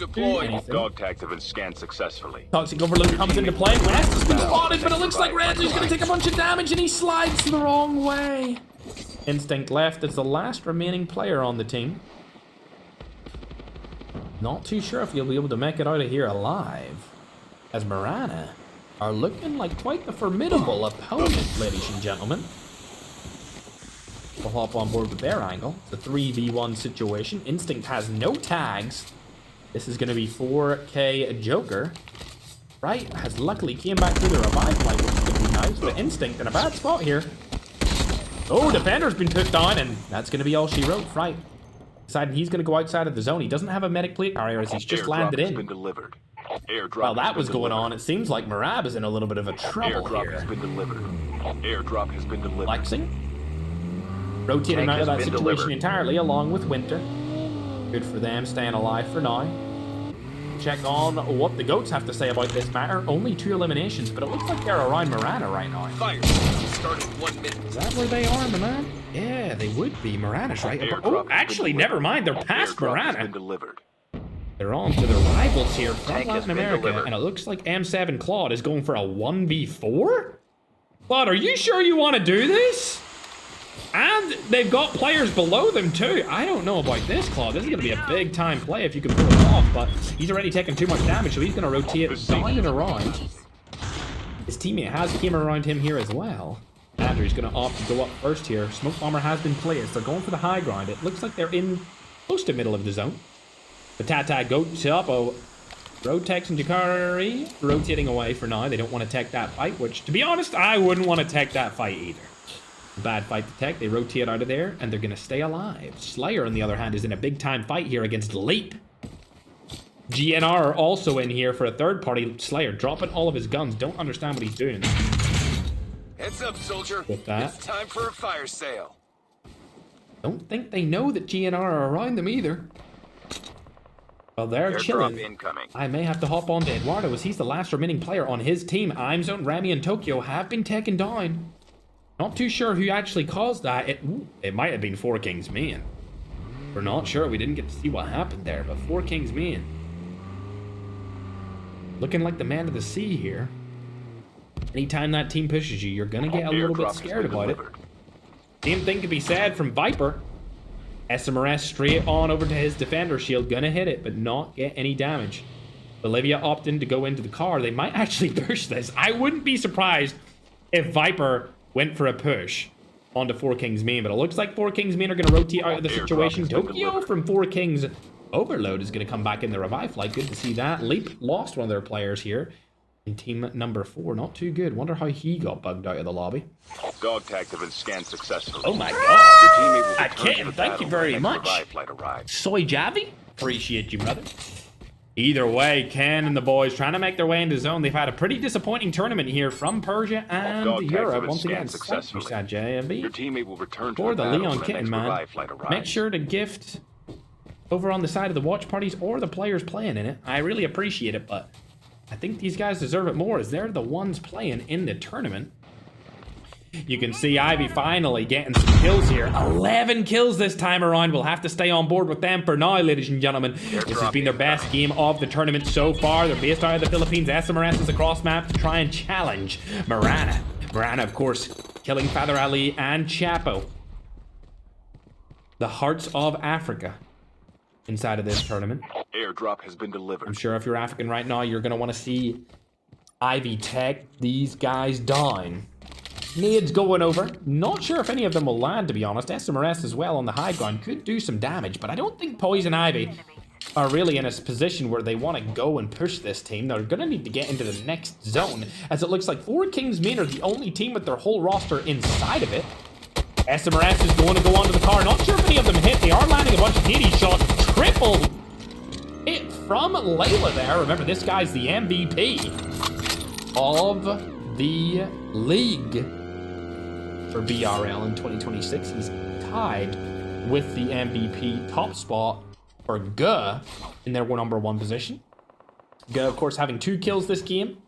deployed. Dog tags have been scanned successfully. Toxic Overload comes into play. West has been spotted, but it looks like Reds is going to take a bunch of damage, and he slides the wrong way. Instinct left as the last remaining player on the team. Not too sure if you'll be able to make it out of here alive, as Marana are looking like quite the formidable opponent, ladies and gentlemen. We'll hop on board with their angle. It's a 3v1 situation. Instinct has no tags. This is going to be 4K Joker. Right, has luckily came back through the revive flight, which is going to be nice, but Instinct in a bad spot here. Oh, Defender's been took down, and that's going to be all she wrote. Right. Deciding he's going to go outside of the zone. He doesn't have a medic plate carrier as he's just landed in. Been delivered. While that was going on, it seems like Marab is in a little bit of a trouble Airdrop here. has been delivered. Airdrop has been delivered. Flexing. Rotating out of that situation entirely, along with Winter. Good for them, staying alive for now. Check on what the goats have to say about this matter. Only 2 eliminations, but it looks like they're around Marana right now. Fire. Started 1 minute. Is that where they are, man? Yeah, they would be. Marana's right. Oh, actually, never mind. They're past Marana. They're on to their rivals here from Latin America, and it looks like M7 Claude is going for a 1v4? Claude, are you sure you want to do this? And they've got players below them too. I don't know about this, Claude. This is going to be a big time play if you can pull it off, but he's already taken too much damage, so he's going to rotate down and around. His teammate has came around him here as well. Andrew's going to opt to go up first here. Smoke Bomber has been placed. They're going for the high ground. It looks like they're in close to middle of the zone. The Tata goes up. Oh, Rotex and Jakari rotating away for now. They don't want to take that fight, which, to be honest, I wouldn't want to take that fight either. Bad fight to tech. They rotate out of there, and they're going to stay alive. Slayer, on the other hand, is in a big-time fight here against Leap. GNR are also in here for a third-party. Slayer dropping all of his guns. Don't understand what he's doing. Heads up, soldier. With that. It's time for a fire sale. Don't think they know that GNR are around them either. Well, they're chilling. Incoming. I may have to hop on to Eduardo as he's the last remaining player on his team. ImZone, Rami, and Tokyo have been taken down. Not too sure who actually caused that. It might have been 4King's main. We're not sure. We didn't get to see what happened there, but 4King's main. Looking like the man of the sea here. Anytime that team pushes you, you're going to get a little bit scared about it. Same thing could be said from Viper. SMRS straight on over to his defender shield. Gonna hit it, but not get any damage. Bolivia opting to go into the car. They might actually push this. I wouldn't be surprised if Viper went for a push onto 4King's main, but it looks like 4King's main are going to rotate out of the situation. Tokyo from 4King's Overload is going to come back in the revive flight. Good to see that. Leap lost one of their players here in team number 4. Not too good. Wonder how he got bugged out of the lobby. Dog tags have been scanned successfully. Oh my god. I can't. Thank you very much. Soy Javi. Appreciate you, brother. Either way, Ken and the boys trying to make their way into zone. They've had a pretty disappointing tournament here from Persia and Europe. Once again, successfully. Your teammate will return for the Leon Kitten, man. Make sure to gift over on the side of the watch parties or the players playing in it. I really appreciate it, but I think these guys deserve it more as they're the ones playing in the tournament. You can see Ivy finally getting some kills here. 11 kills this time around. We'll have to stay on board with them for now, ladies and gentlemen. This has been their best game of the tournament so far. They're based out of the Philippines. SMRS is across map to try and challenge Marana. Marana, of course, killing Father Ali and Chapo. The hearts of Africa inside of this tournament. Airdrop has been delivered. I'm sure if you're African right now, you're going to want to see Ivy tech these guys down. Nades going over. Not sure if any of them will land, to be honest. SMRS as well on the high ground could do some damage, but I don't think Poison Ivy are really in a position where they want to go and push this team. They're going to need to get into the next zone, as it looks like 4King's main are the only team with their whole roster inside of it. SMRS is going to go onto the car. Not sure if any of them hit. They are landing a bunch of DD shots. Triple hit from Layla there. Remember, this guy's the MVP of the league for BRL in 2026. He's tied with the MVP top spot for Guh in their number 1 position. Guh, of course, having 2 kills this game.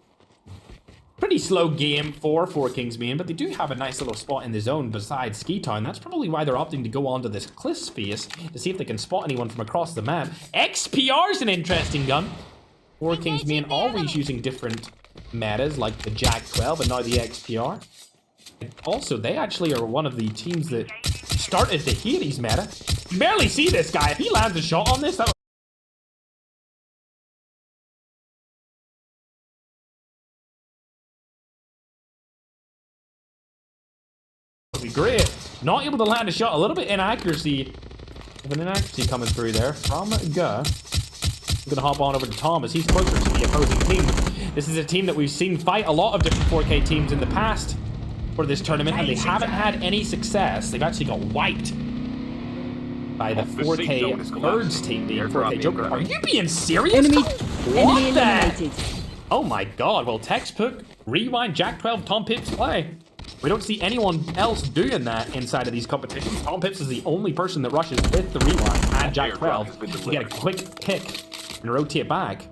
Pretty slow game for Kings Main, but they do have a nice little spot in the zone besides Ski Town. That's probably why they're opting to go onto this cliff space to see if they can spot anyone from across the map. XPR's an interesting gun. Kings Main always using different metas like the Jack 12 and now the XPR. And also, they actually are one of the teams that started the Hades meta. You barely see this guy. If he lands a shot on this, that be great. Not able to land a shot. A little bit inaccuracy. Of an inaccuracy coming through there from Guh. I'm gonna hop on over to Thomas. He's closer to the opposing team. This is a team that we've seen fight a lot of different 4K teams in the past for this tournament, and they haven't had any success. They've actually got wiped by the 4K Birds team being 4K Joker. Are you being serious? Enemy What the? eliminated. Oh my god. Well, textbook rewind Jack 12 Tom Pips play. We don't see anyone else doing that inside of these competitions. Tom Pips is the only person that rushes with the rewind and Jack 12 to get a quick pick and rotate back.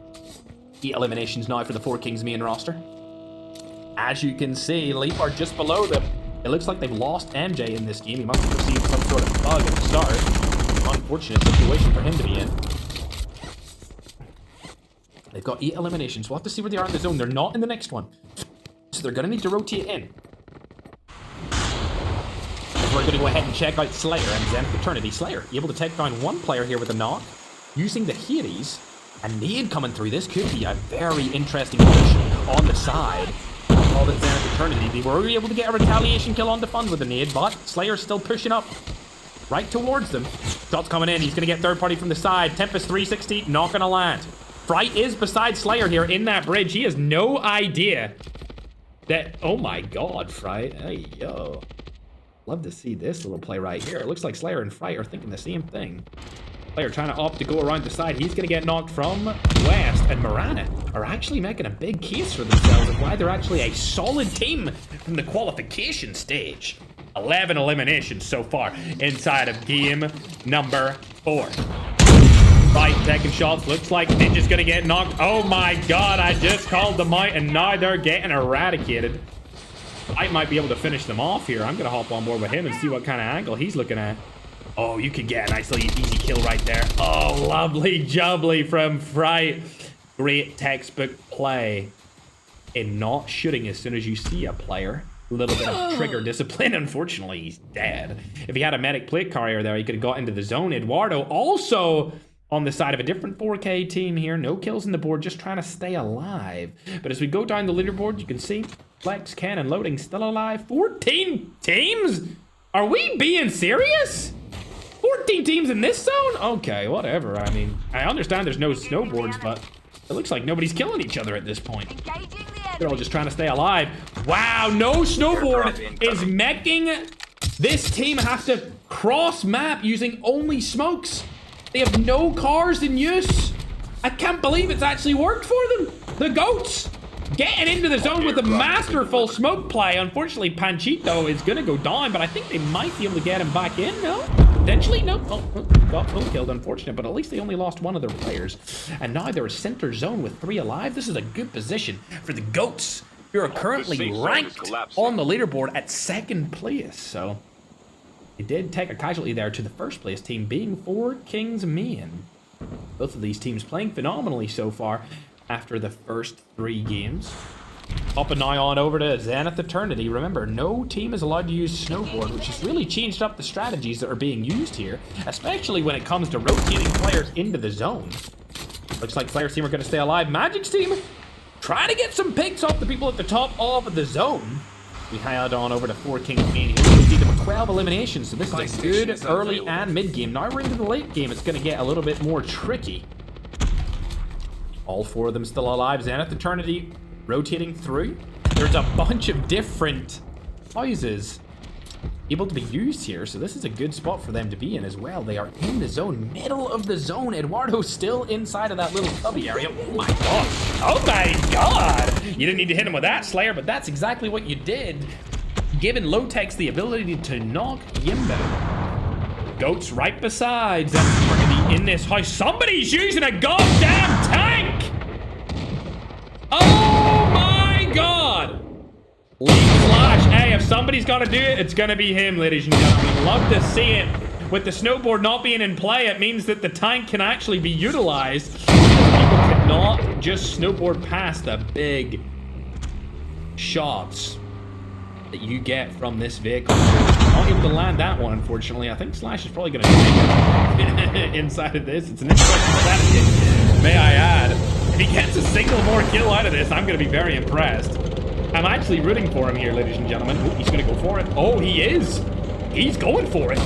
8 eliminations now for the 4 Kings main roster. As you can see, Leap are just below them. It looks like they've lost MJ in this game. He must have received some sort of bug at the start. Unfortunate situation for him to be in. They've got 8 eliminations. We'll have to see where they are in the zone. They're not in the next one. So they're going to need to rotate in. We're going to go ahead and check out Slayer and Zen Fraternity. Slayer able to take down one player here with a knock using the Hades. A nade coming through. This could be a very interesting push on the side of the Zen Fraternity. They were able to get a retaliation kill on the Fun with the nade, but Slayer's still pushing up right towards them. Shots coming in. He's going to get third party from the side. Tempest 360, not going to land. Fright is beside Slayer here in that bridge. He has no idea that... Oh my god, Fright. Hey, yo. Love to see this little play right here. It looks like Slayer and Fright are thinking the same thing. Slayer trying to opt to go around the side. He's going to get knocked from West. And Marana are actually making a big case for themselves of why they're actually a solid team from the qualification stage. 11 eliminations so far inside of game number 4. Right, taking shots. Looks like Ninja's going to get knocked. Oh my god, I just called them out and now they're getting eradicated. I might be able to finish them off here. I'm going to hop on board with him and see what kind of angle he's looking at. Oh, you could get a nice little easy kill right there. Oh, lovely jubbly from Fright. Great textbook play in not shooting as soon as you see a player. A little bit of trigger discipline. Unfortunately, he's dead. If he had a medic plate carrier there, he could have got into the zone. Eduardo also on the side of a different 4K team here. No kills on the board, just trying to stay alive. But as we go down the leaderboard, you can see Flex, Ken, and Loading still alive. 14 teams? Are we being serious? 14 teams in this zone? Okay, whatever. I mean, I understand there's no snowboards, but it looks like nobody's killing each other at this point. They're all just trying to stay alive. Wow, no snowboard is making this team have to cross map using only smokes. They have no cars in use. I can't believe it's actually worked for them. The goats getting into the zone with a masterful smoke play. Unfortunately, Panchito is going to go down, but I think they might be able to get him back in. No? Potentially? No. Oh, got full killed, unfortunate, but at least they only lost one of their players. And now they're a center zone with 3 alive. This is a good position for the goats, who are currently ranked on the leaderboard at 2nd place. So they did take a casualty there to the 1st place team, being 4 Kings Main. Both of these teams playing phenomenally so far after the first 3 games. Up and now on over to Zenith Eternity. Remember, no team is allowed to use snowboard, which has really changed up the strategies that are being used here, especially when it comes to rotating players into the zone. Looks like Flair's team are going to stay alive. Magic's team trying to get some picks off the people at the top of the zone. We head on over to 4 Kings Main here. We see them with 12 eliminations, so this is a good early and mid game. Now we're into the late game. It's going to get a little bit more tricky. All 4 of them still alive. Zenith Eternity rotating through. There's a bunch of different houses able to be used here, so this is a good spot for them to be in as well. They are in the zone, middle of the zone. Eduardo's still inside of that little cubby area. Oh my god. Oh my god. You didn't need to hit him with that, Slayer, but that's exactly what you did, giving Lotex the ability to knock Yimbo. Goats right beside them. We're gonna be in this house. Somebody's using a goddamn tank. Oh my god. Slash. Hey, if somebody's got to do it, it's going to be him, ladies and gentlemen. Love to see it. With the snowboard not being in play, it means that the tank can actually be utilized. People cannot just snowboard past the big shots that you get from this vehicle. Not able to land that one, unfortunately. I think Slash is probably going to take it inside of this. It's an interesting strategy, may I add. If he gets a single more kill out of this, I'm going to be very impressed. I'm actually rooting for him here, ladies and gentlemen. Ooh, he's going to go for it. Oh, he is. He's going for it.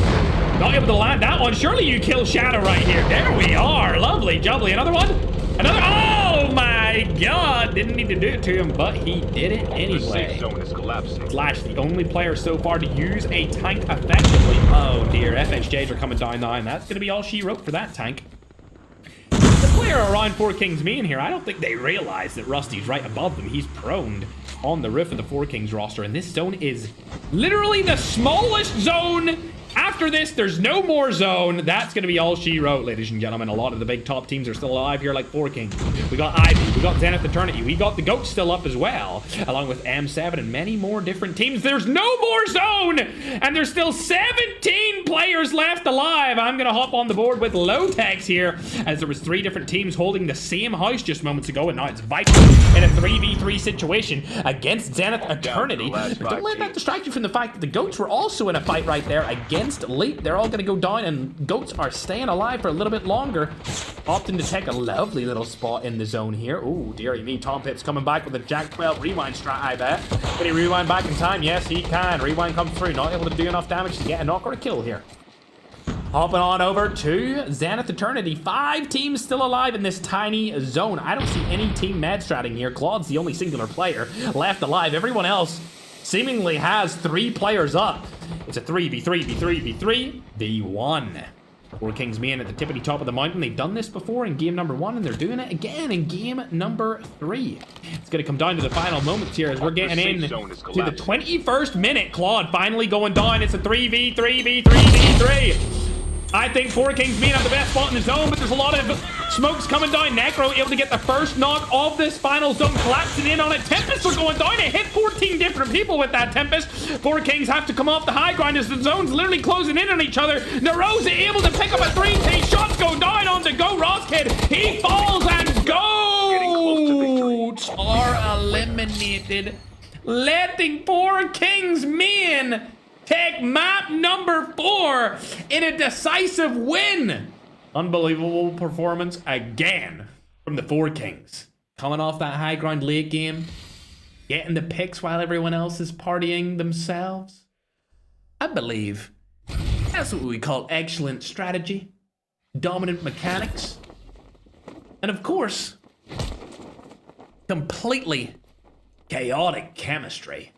Not able to land that one. Surely you kill Shadow right here. There we are. Lovely jubbly. Another one. Another. Oh my god. Didn't need to do it to him, but he did it anyway. The safe zone is collapsing. Slash, the only player so far to use a tank effectively. Oh dear. FHJs are coming down now, and that's going to be all she wrote for that tank. The player around Four Kings me in here, I don't think they realize that Rusty's right above them. He's prone on the roof of the Four Kings roster, and this zone is literally the smallest zone. After this, there's no more zone. That's going to be all she wrote, ladies and gentlemen. A lot of the big top teams are still alive here, like Four Kings. We got Ivy, we got Zenith Eternity, we got the Goats still up as well, along with M7 and many more different teams. There's no more zone, and there's still 17 players left alive. I'm going to hop on the board with Low-Techs here, as there was 3 different teams holding the same house just moments ago, and now it's Viper in a 3v3 situation against Zenith Eternity. But don't let that distract you from the fact that the Goats were also in a fight right there against Elite. They're all going to go down, and Goats are staying alive for a little bit longer, opting to take a lovely little spot in the zone here. Oh, dearie me. Tom Pitt's coming back with a Jack 12 rewind strat, I bet. Can he rewind back in time? Yes, he can. Rewind comes through. Not able to do enough damage to get a knock or a kill here. Hopping on over to Zenith Eternity. 5 teams still alive in this tiny zone. I don't see any team med stratting here. Claude's the only singular player left alive. Everyone else seemingly has 3 players up. It's a 3v3, v1. Four Kings me in at the tippity top of the mountain. They've done this before in game number 1, and they're doing it again in game number 3. It's going to come down to the final moments here as we're getting in to the 21st minute. Claude finally going down. It's a 3v3, v3. I think Four Kings me have the best spot in the zone, but there's a lot of smokes coming down. Necro able to get the first knock of this final zone, collapsing in on it. Tempest are going down. It hit 14 different people with that Tempest. Four Kings have to come off the high ground as the zone's literally closing in on each other. Narosa able to pick up a 3T. Shots go down on the Go Ross Kid. He falls, and Goats are eliminated, letting Four Kings men take map number 4 in a decisive win. Unbelievable performance again from the Four Kings. Coming off that high ground late game, getting the picks while everyone else is partying themselves. I believe that's what we call excellent strategy, dominant mechanics, and of course, completely chaotic chemistry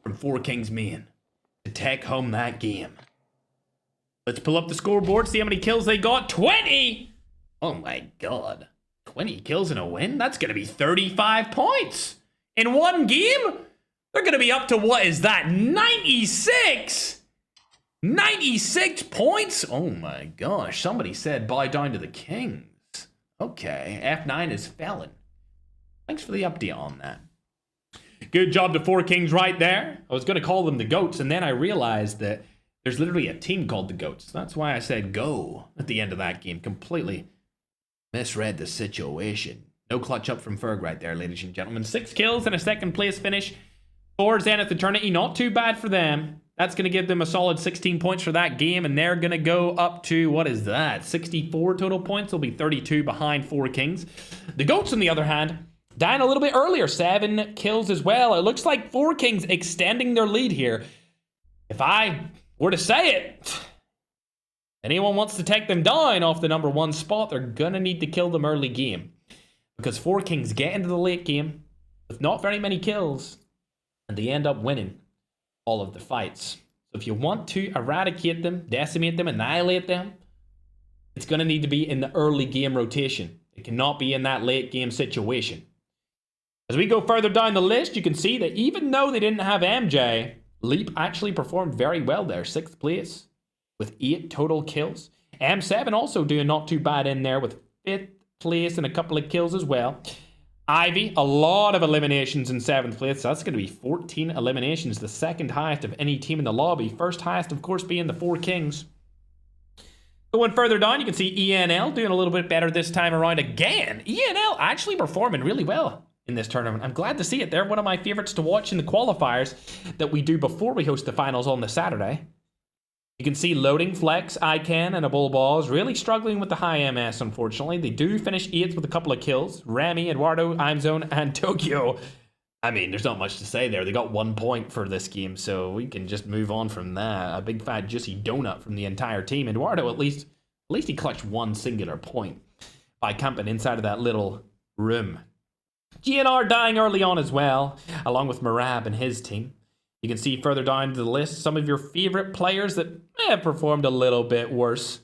from Four Kings men to take home that game. Let's pull up the scoreboard, see how many kills they got. 20! Oh my god. 20 kills in a win? That's going to be 35 points. In one game? They're going to be up to, what is that, 96? 96 points? Oh my gosh. Somebody said buy down to the Kings. Okay, F9 is felon. Thanks for the update on that. Good job to Four Kings right there. I was going to call them the Goats, and then I realized that there's literally a team called the Goats. That's why I said go at the end of that game. Completely misread the situation. No clutch up from Ferg right there, ladies and gentlemen. 6 kills and a second place finish for Zenith Eternity. Not too bad for them. That's going to give them a solid 16 points for that game, and they're going to go up to, what is that, 64 total points. They'll be 32 behind Four Kings. The Goats, on the other hand, dying a little bit earlier, 7 kills as well. It looks like Four Kings extending their lead here. If I were to say it, anyone wants to take them down off the number 1 spot, they're going to need to kill them early game. Because Four Kings get into the late game with not very many kills, and they end up winning all of the fights. So if you want to eradicate them, decimate them, annihilate them, it's going to need to be in the early game rotation. It cannot be in that late game situation. As we go further down the list, you can see that even though they didn't have MJ, Leap actually performed very well there. 6th place with 8 total kills. M7 also doing not too bad in there with 5th place and a couple of kills as well. Ivy, a lot of eliminations in 7th place. So that's going to be 14 eliminations, the second highest of any team in the lobby. First highest, of course, being the 4 Kings. Going further down, you can see ENL doing a little bit better this time around again. ENL actually performing really well in this tournament. I'm glad to see it. They're one of my favorites to watch in the qualifiers that we do before we host the finals on the Saturday. You can see Loading, Flex, Ican, and a Bull Balls really struggling with the high MS, unfortunately. They do finish 8th with a couple of kills. Rami, Eduardo, Imezone, and Tokyo. I mean, there's not much to say there. They got 1 point for this game, so we can just move on from that. A big fat juicy donut from the entire team. Eduardo, at least he clutched 1 singular point by camping inside of that little room. GNR dying early on as well, along with Marab and his team. You can see further down the list some of your favorite players that may have performed a little bit worse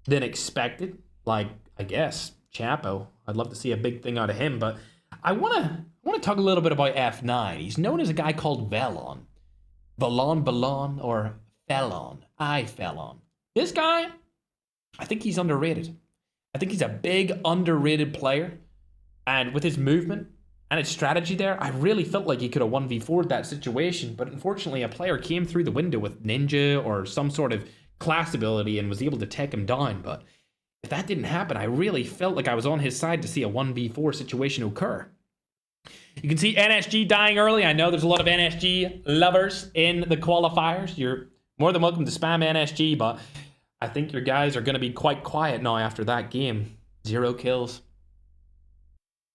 than expected. Like, I guess, Chapo. I'd love to see a big thing out of him, but I want to talk a little bit about F9. He's known as a guy called Velon. Balon, or Felon. I Felon. This guy, I think he's underrated. I think he's a big, underrated player. And with his movement and his strategy there, I really felt like he could have 1v4'd that situation. But unfortunately, a player came through the window with Ninja or some sort of class ability and was able to take him down. But if that didn't happen, I really felt like I was on his side to see a 1v4 situation occur. You can see NSG dying early. I know there's a lot of NSG lovers in the qualifiers. You're more than welcome to spam NSG, but I think your guys are going to be quite quiet now after that game. 0 kills.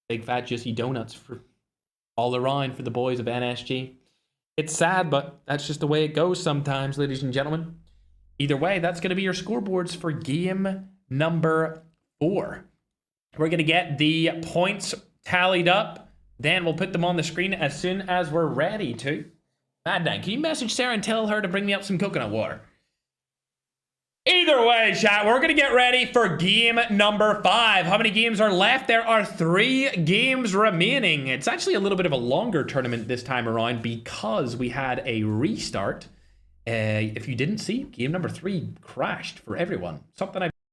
Big fat juicy donuts for all around for the boys of NSG. It's sad, but that's just the way it goes sometimes, ladies and gentlemen. Either way, that's going to be your scoreboards for game number 4. We're going to get the points tallied up. Then we'll put them on the screen as soon as we're ready to. Mad Dang, can you message Sarah and tell her to bring me up some coconut water? Either way, chat, we're going to get ready for game number 5. How many games are left? There are 3 games remaining. It's actually a little bit of a longer tournament this time around because we had a restart. If you didn't see, game number 3 crashed for everyone. Something I